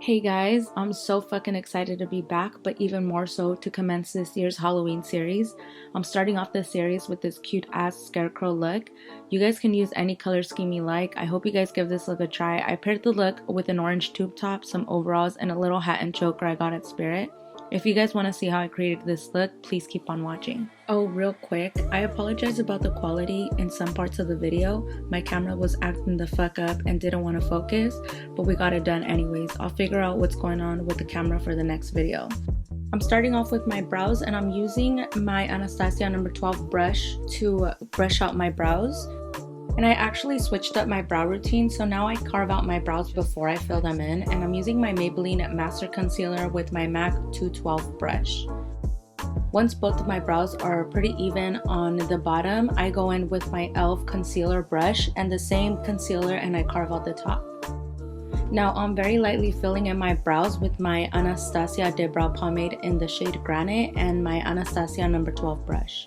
Hey guys, I'm so fucking excited to be back, but even more so to commence this year's Halloween series. I'm starting off this series with this cute ass Scarecrow look. You guys can use any color scheme you like. I hope you guys give this look a try. I paired the look with an orange tube top, some overalls, and a little hat and choker I got at Spirit. If you guys want to see how I created this look, please keep on watching. Oh, real quick, I apologize about the quality in some parts of the video. My camera was acting the fuck up and didn't want to focus, but we got it done anyways. I'll figure out what's going on with the camera for the next video. I'm starting off with my brows and I'm using my Anastasia No. 12 brush to brush out my brows. And I actually switched up my brow routine, so now I carve out my brows before I fill them in, and I'm using my Maybelline Master Concealer with my MAC 212 brush. Once both of my brows are pretty even on the bottom, I go in with my e.l.f. concealer brush and the same concealer and I carve out the top. Now I'm very lightly filling in my brows with my Anastasia Dipbrow pomade in the shade Granite and my Anastasia No. 12 brush.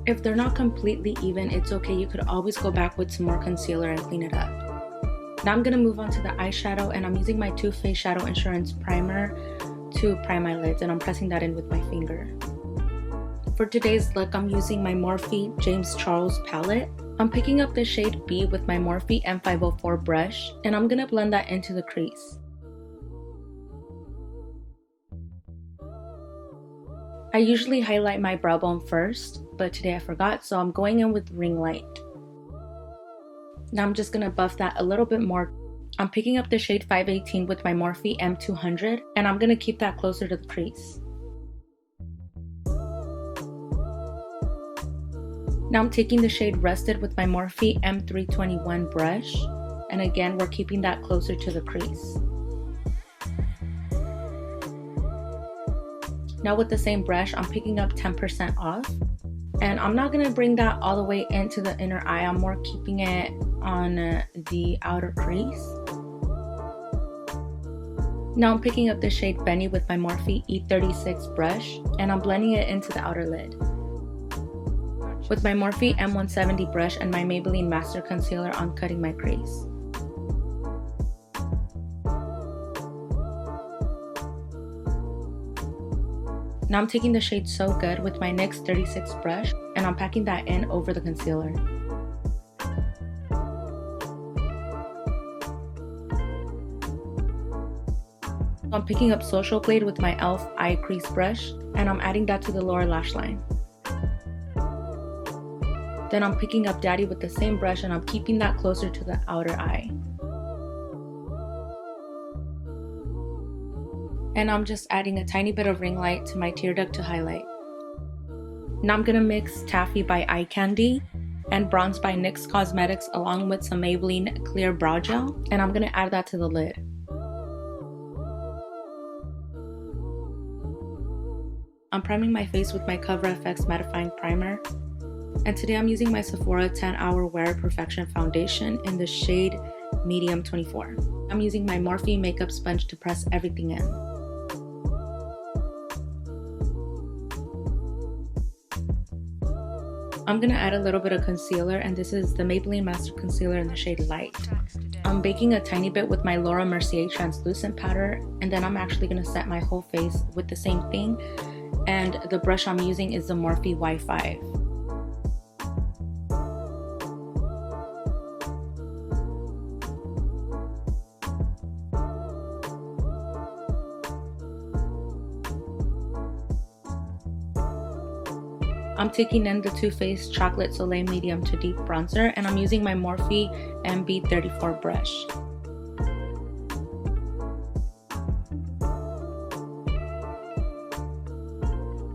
If they're not completely even, it's okay. You could always go back with some more concealer and clean it up. Now I'm going to move on to the eyeshadow, and I'm using my Too Faced Shadow Insurance Primer to prime my lids, and I'm pressing that in with my finger. For today's look, I'm using my Morphe James Charles palette. I'm picking up the shade B with my Morphe M504 brush, and I'm going to blend that into the crease. I usually highlight my brow bone first, but today I forgot, so I'm going in with ring light. Now I'm just going to buff that a little bit more. I'm picking up the shade 518 with my Morphe M200, and I'm going to keep that closer to the crease. Now I'm taking the shade Rusted with my Morphe M321 brush, and again we're keeping that closer to the crease. Now with the same brush, I'm picking up 10% off. And I'm not going to bring that all the way into the inner eye. I'm more keeping it on the outer crease. Now I'm picking up the shade Benny with my Morphe E36 brush. And I'm blending it into the outer lid. With my Morphe M170 brush and my Maybelline Master Concealer, I'm cutting my crease. Now I'm taking the shade So Good with my NYX 36 brush and I'm packing that in over the concealer. I'm picking up Social Glade with my e.l.f. Eye Crease Brush and I'm adding that to the lower lash line. Then I'm picking up Daddy with the same brush and I'm keeping that closer to the outer eye. And I'm just adding a tiny bit of ring light to my tear duct to highlight. Now I'm gonna mix Taffy by Eye Candy and Bronze by NYX Cosmetics along with some Maybelline Clear Brow Gel, and I'm gonna add that to the lid. I'm priming my face with my Cover FX Mattifying Primer, and today I'm using my Sephora 10 Hour Wear Perfection Foundation in the shade Medium 24. I'm using my Morphe makeup sponge to press everything in. I'm going to add a little bit of concealer, and this is the Maybelline Master Concealer in the shade Light. I'm baking a tiny bit with my Laura Mercier translucent powder, and then I'm actually going to set my whole face with the same thing, and the brush I'm using is the Morphe Y5. I'm taking in the Too Faced Chocolate Soleil Medium to Deep Bronzer, and I'm using my Morphe MB34 brush.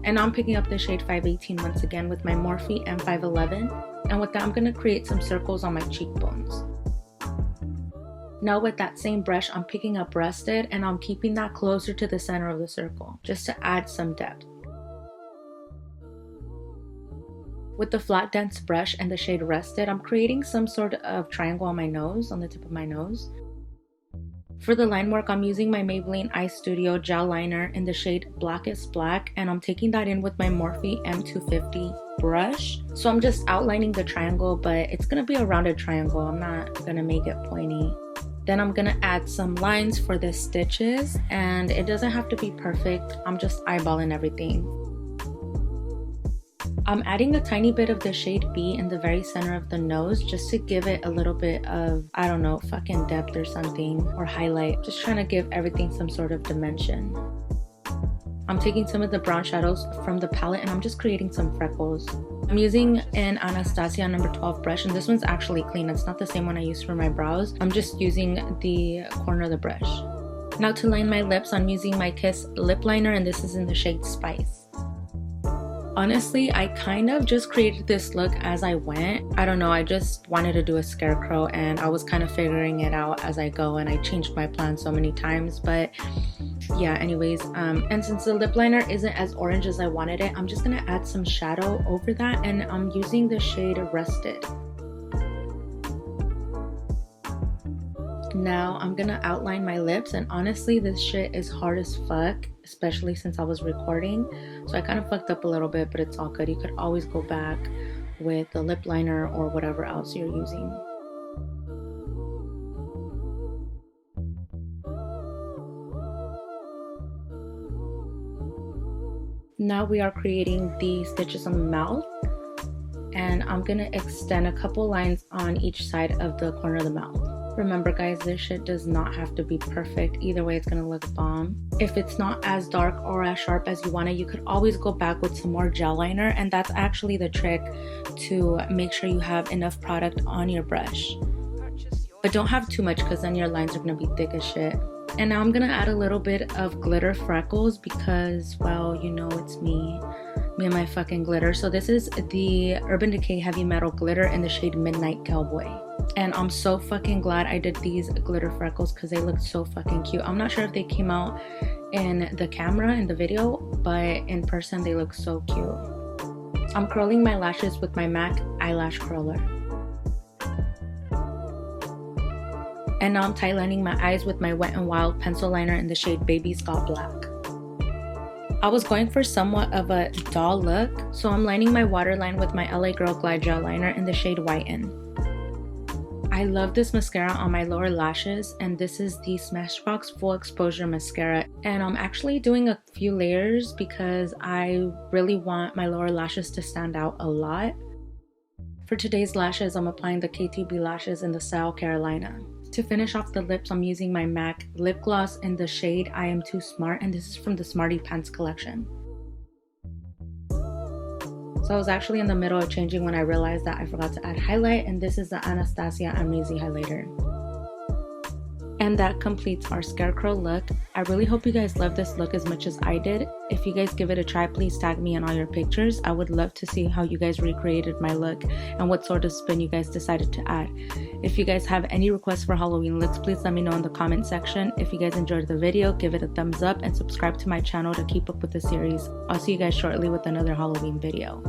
And I'm picking up the shade 518 once again with my Morphe M511, and with that I'm going to create some circles on my cheekbones. Now with that same brush, I'm picking up Rusted, and I'm keeping that closer to the center of the circle, just to add some depth. With the flat dense brush and the shade Rusted, I'm creating some sort of triangle on my nose, on the tip of my nose. For the line work, I'm using my Maybelline Eye Studio Gel Liner in the shade Blackest Black, and I'm taking that in with my Morphe M250 brush. So I'm just outlining the triangle, but it's going to be a rounded triangle. I'm not going to make it pointy. Then I'm gonna add some lines for the stitches, and it doesn't have to be perfect. I'm just eyeballing everything. I'm adding a tiny bit of the shade B in the very center of the nose just to give it a little bit of, I don't know, fucking depth or something, or highlight. Just trying to give everything some sort of dimension. I'm taking some of the brown shadows from the palette and I'm just creating some freckles. I'm using an Anastasia number 12 brush, and this one's actually clean. It's not the same one I used for my brows. I'm just using the corner of the brush. Now to line my lips, I'm using my Kiss lip liner, and this is in the shade Spice. Honestly, I kind of just created this look as I went. I don't know, I just wanted to do a scarecrow and I was kind of figuring it out as I go, and I changed my plan so many times, but yeah, anyways, and since the lip liner isn't as orange as I wanted it, I'm just gonna add some shadow over that, and I'm using the shade Rusted. Now I'm gonna outline my lips, and honestly this shit is hard as fuck, especially since I was recording, so I kind of fucked up a little bit, but it's all good. You could always go back with the lip liner or whatever else you're using. Now we are creating the stitches on the mouth, and I'm gonna extend a couple lines on each side of the corner of the mouth. Remember guys, this shit does not have to be perfect. Either way, it's gonna look bomb. If it's not as dark or as sharp as you want it, you could always go back with some more gel liner, and that's actually the trick to make sure you have enough product on your brush. But don't have too much, because then your lines are gonna be thick as shit. And now I'm gonna add a little bit of glitter freckles because, well, you know, it's me and my fucking glitter. So this is the Urban Decay Heavy Metal Glitter in the shade Midnight Cowboy. And I'm so fucking glad I did these glitter freckles because they look so fucking cute. I'm not sure if they came out in the camera, in the video, but in person they look so cute. I'm curling my lashes with my MAC Eyelash Curler. And now I'm tightlining my eyes with my Wet n Wild pencil liner in the shade Baby Scott Black. I was going for somewhat of a doll look, so I'm lining my waterline with my LA Girl Glide Gel Liner in the shade Whiten. I love this mascara on my lower lashes, and this is the Smashbox Full Exposure Mascara. And I'm actually doing a few layers because I really want my lower lashes to stand out a lot. For today's lashes, I'm applying the KTB lashes in the style Karolina. To finish off the lips, I'm using my MAC lip gloss in the shade I Am Too Smart, and this is from the Smarty Pants collection. So I was actually in the middle of changing when I realized that I forgot to add highlight, and this is the Anastasia Amazing highlighter. And that completes our scarecrow look. I really hope you guys love this look as much as I did. If you guys give it a try, please tag me in all your pictures. I would love to see how you guys recreated my look and what sort of spin you guys decided to add. If you guys have any requests for Halloween looks, please let me know in the comment section. If you guys enjoyed the video, give it a thumbs up and subscribe to my channel to keep up with the series. I'll see you guys shortly with another Halloween video.